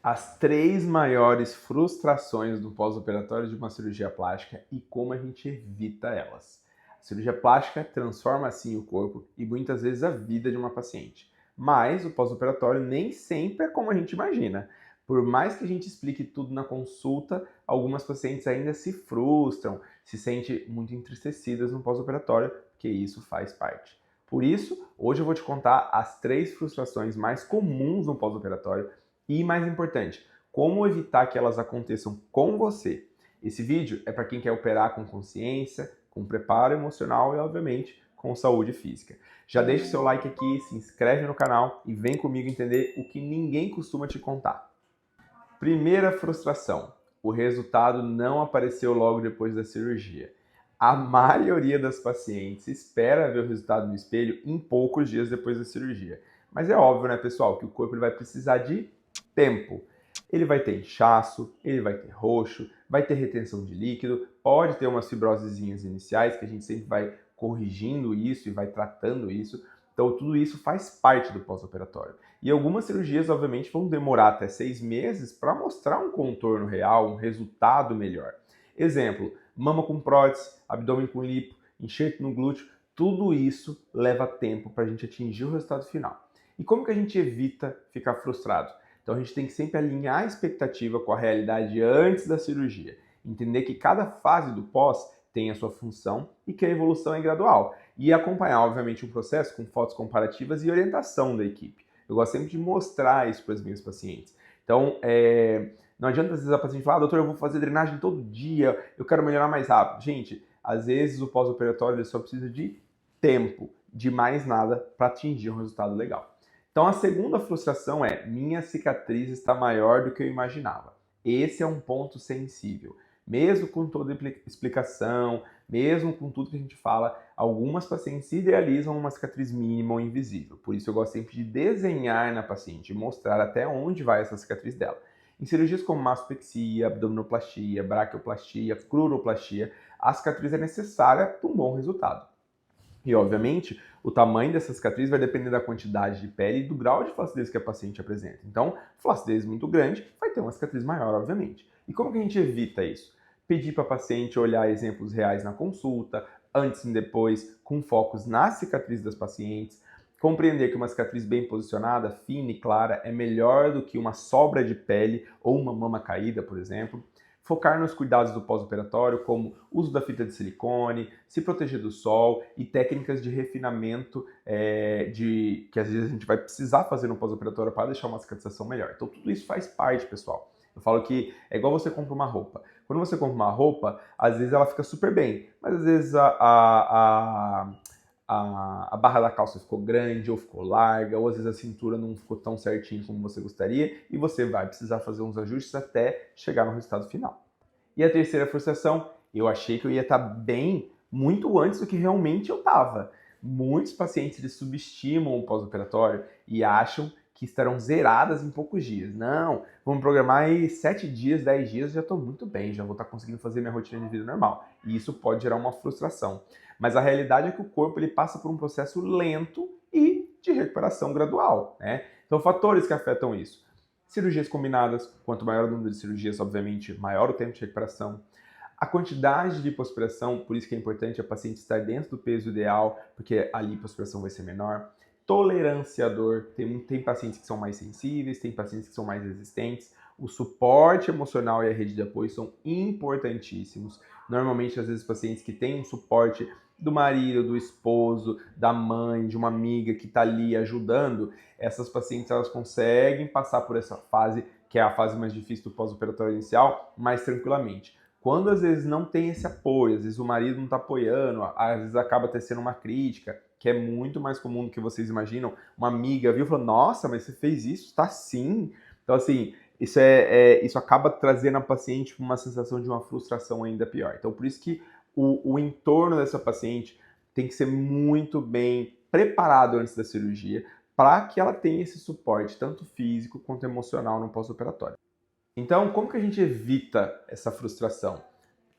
As 3 maiores frustrações do pós-operatório de uma cirurgia plástica e como a gente evita elas. A cirurgia plástica transforma assim o corpo e muitas vezes a vida de uma paciente. Mas o pós-operatório nem sempre é como a gente imagina. Por mais que a gente explique tudo na consulta, algumas pacientes ainda se frustram, se sentem muito entristecidas no pós-operatório, porque isso faz parte. Por isso, hoje eu vou te contar as 3 frustrações mais comuns no pós-operatório e, mais importante, como evitar que elas aconteçam com você. Esse vídeo é para quem quer operar com consciência, com preparo emocional e, obviamente, com saúde física. Já deixa o seu like aqui, se inscreve no canal e vem comigo entender o que ninguém costuma te contar. Primeira frustração: o resultado não apareceu logo depois da cirurgia. A maioria das pacientes espera ver o resultado no espelho em poucos dias depois da cirurgia. Mas é óbvio, né, pessoal, que o corpo ele vai precisar de tempo. Ele vai ter inchaço, ele vai ter roxo, vai ter retenção de líquido, pode ter umas fibrosezinhas iniciais, que a gente sempre vai corrigindo isso e vai tratando isso. Então, tudo isso faz parte do pós-operatório. E algumas cirurgias, obviamente, vão demorar até 6 meses para mostrar um contorno real, um resultado melhor. Exemplo, mama com prótese, abdômen com lipo, enxerto no glúteo, tudo isso leva tempo para a gente atingir o resultado final. E como que a gente evita ficar frustrado? Então a gente tem que sempre alinhar a expectativa com a realidade antes da cirurgia. Entender que cada fase do pós tem a sua função e que a evolução é gradual. E acompanhar, obviamente, o processo com fotos comparativas e orientação da equipe. Eu gosto sempre de mostrar isso para as minhas pacientes. Então, não adianta às vezes a paciente falar, doutor, eu vou fazer drenagem todo dia, eu quero melhorar mais rápido. Gente, às vezes o pós-operatório só precisa de tempo, de mais nada, para atingir um resultado legal. Então a segunda frustração é, minha cicatriz está maior do que eu imaginava. Esse é um ponto sensível. Mesmo com toda a explicação, mesmo com tudo que a gente fala, algumas pacientes idealizam uma cicatriz mínima ou invisível. Por isso eu gosto sempre de desenhar na paciente e mostrar até onde vai essa cicatriz dela. Em cirurgias como mastopexia, abdominoplastia, braquioplastia, cruroplastia, a cicatriz é necessária para um bom resultado. E, obviamente, o tamanho dessa cicatriz vai depender da quantidade de pele e do grau de flacidez que a paciente apresenta. Então, flacidez muito grande vai ter uma cicatriz maior, obviamente. E como que a gente evita isso? Pedir para a paciente olhar exemplos reais na consulta, antes e depois, com focos na cicatriz das pacientes. Compreender que uma cicatriz bem posicionada, fina e clara, é melhor do que uma sobra de pele ou uma mama caída, por exemplo. Focar nos cuidados do pós-operatório, como uso da fita de silicone, se proteger do sol e técnicas de refinamento que às vezes a gente vai precisar fazer no pós-operatório para deixar uma cicatrização melhor. Então tudo isso faz parte, pessoal. Eu falo que é igual você compra uma roupa. Quando você compra uma roupa, às vezes ela fica super bem, mas às vezes a barra da calça ficou grande ou ficou larga, ou às vezes a cintura não ficou tão certinho como você gostaria, e você vai precisar fazer uns ajustes até chegar no resultado final. E a terceira frustração, eu achei que eu ia estar bem muito antes do que realmente eu estava. Muitos pacientes eles subestimam o pós-operatório e acham que estarão zeradas em poucos dias. Não, vamos programar aí 7 dias, 10 dias, já estou muito bem, já vou estar conseguindo fazer minha rotina de vida normal. E isso pode gerar uma frustração. Mas a realidade é que o corpo ele passa por um processo lento e de recuperação gradual, né? Então, fatores que afetam isso. Cirurgias combinadas, quanto maior o número de cirurgias, obviamente, maior o tempo de recuperação. A quantidade de lipoaspiração, por isso que é importante a paciente estar dentro do peso ideal, porque a lipoaspiração vai ser menor. Tolerância à dor, tem pacientes que são mais sensíveis, tem pacientes que são mais resistentes. O suporte emocional e a rede de apoio são importantíssimos. Normalmente, às vezes, pacientes que têm um suporte do marido, do esposo, da mãe, de uma amiga que está ali ajudando, essas pacientes elas conseguem passar por essa fase, que é a fase mais difícil do pós-operatório inicial, mais tranquilamente. Quando às vezes não tem esse apoio, às vezes o marido não está apoiando, às vezes acaba tecendo uma crítica, que é muito mais comum do que vocês imaginam. Uma amiga viu e falou, nossa, mas você fez isso? Está sim. Então, assim, isso acaba trazendo a paciente uma sensação de uma frustração ainda pior. Então, por isso que o entorno dessa paciente tem que ser muito bem preparado antes da cirurgia para que ela tenha esse suporte, tanto físico quanto emocional, no pós-operatório. Então, como que a gente evita essa frustração?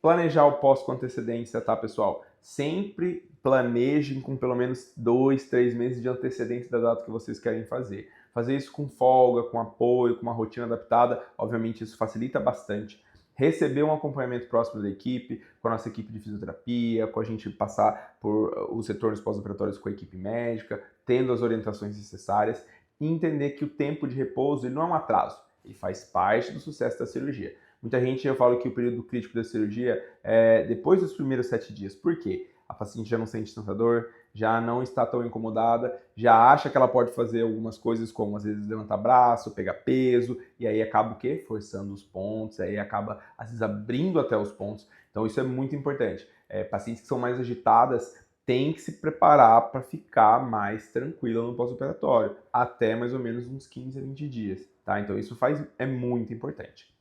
Planejar o pós com antecedência, tá, pessoal? Sempre planejem com pelo menos 2, 3 meses de antecedência da data que vocês querem fazer. Fazer isso com folga, com apoio, com uma rotina adaptada, obviamente isso facilita bastante. Receber um acompanhamento próximo da equipe, com a nossa equipe de fisioterapia, com a gente passar por os retornos pós-operatórios com a equipe médica, tendo as orientações necessárias e entender que o tempo de repouso ele não é um atraso, ele faz parte do sucesso da cirurgia. Muita gente, eu falo que o período crítico da cirurgia é depois dos primeiros 7 dias. Por quê? A paciente já não sente tanta dor, já não está tão incomodada, já acha que ela pode fazer algumas coisas como às vezes levantar braço, pegar peso, e aí acaba o quê? Forçando os pontos, aí acaba às vezes abrindo até os pontos. Então isso é muito importante. Pacientes que são mais agitadas têm que se preparar para ficar mais tranquila no pós-operatório, até mais ou menos uns 15 a 20 dias, tá? Então isso é muito importante.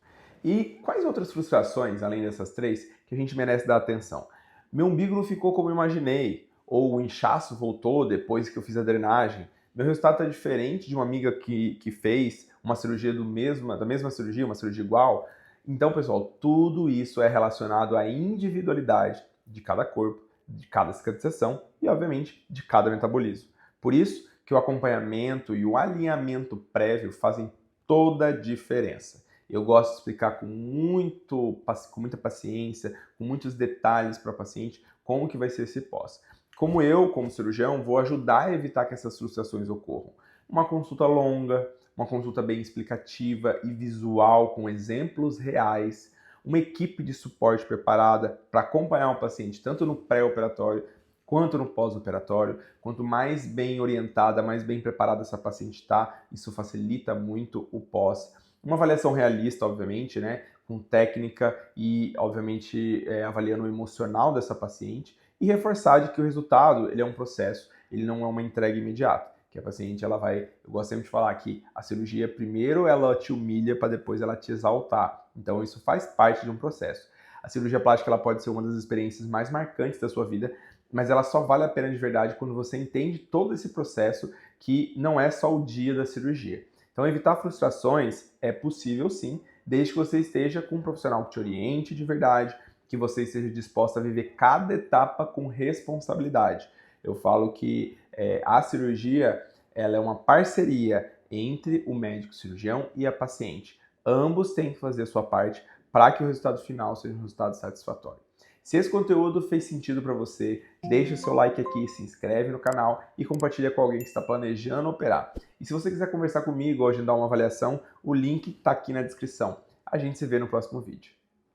E quais outras frustrações, além dessas 3, que a gente merece dar atenção? Meu umbigo não ficou como eu imaginei, ou o inchaço voltou depois que eu fiz a drenagem. Meu resultado está diferente de uma amiga que fez uma cirurgia da mesma cirurgia, uma cirurgia igual. Então, pessoal, tudo isso é relacionado à individualidade de cada corpo, de cada cicatrização e, obviamente, de cada metabolismo. Por isso que o acompanhamento e o alinhamento prévio fazem toda a diferença. Eu gosto de explicar com muita paciência, com muitos detalhes para o paciente, como que vai ser esse pós. Como eu, como cirurgião, vou ajudar a evitar que essas frustrações ocorram. Uma consulta longa, uma consulta bem explicativa e visual, com exemplos reais, uma equipe de suporte preparada para acompanhar o paciente, tanto no pré-operatório quanto no pós-operatório. Quanto mais bem orientada, mais bem preparada essa paciente está, isso facilita muito o pós. Uma avaliação realista, obviamente, né, com técnica e, obviamente, avaliando o emocional dessa paciente e reforçar de que o resultado ele é um processo, ele não é uma entrega imediata. Que a paciente, ela vai, eu gosto sempre de falar que a cirurgia, primeiro ela te humilha para depois ela te exaltar. Então isso faz parte de um processo. A cirurgia plástica ela pode ser uma das experiências mais marcantes da sua vida, mas ela só vale a pena de verdade quando você entende todo esse processo que não é só o dia da cirurgia. Então, evitar frustrações é possível sim, desde que você esteja com um profissional que te oriente de verdade, que você esteja disposto a viver cada etapa com responsabilidade. Eu falo que a cirurgia ela é uma parceria entre o médico cirurgião e a paciente. Ambos têm que fazer a sua parte para que o resultado final seja um resultado satisfatório. Se esse conteúdo fez sentido para você, deixa o seu like aqui, se inscreve no canal e compartilha com alguém que está planejando operar. E se você quiser conversar comigo ou agendar uma avaliação, o link está aqui na descrição. A gente se vê no próximo vídeo.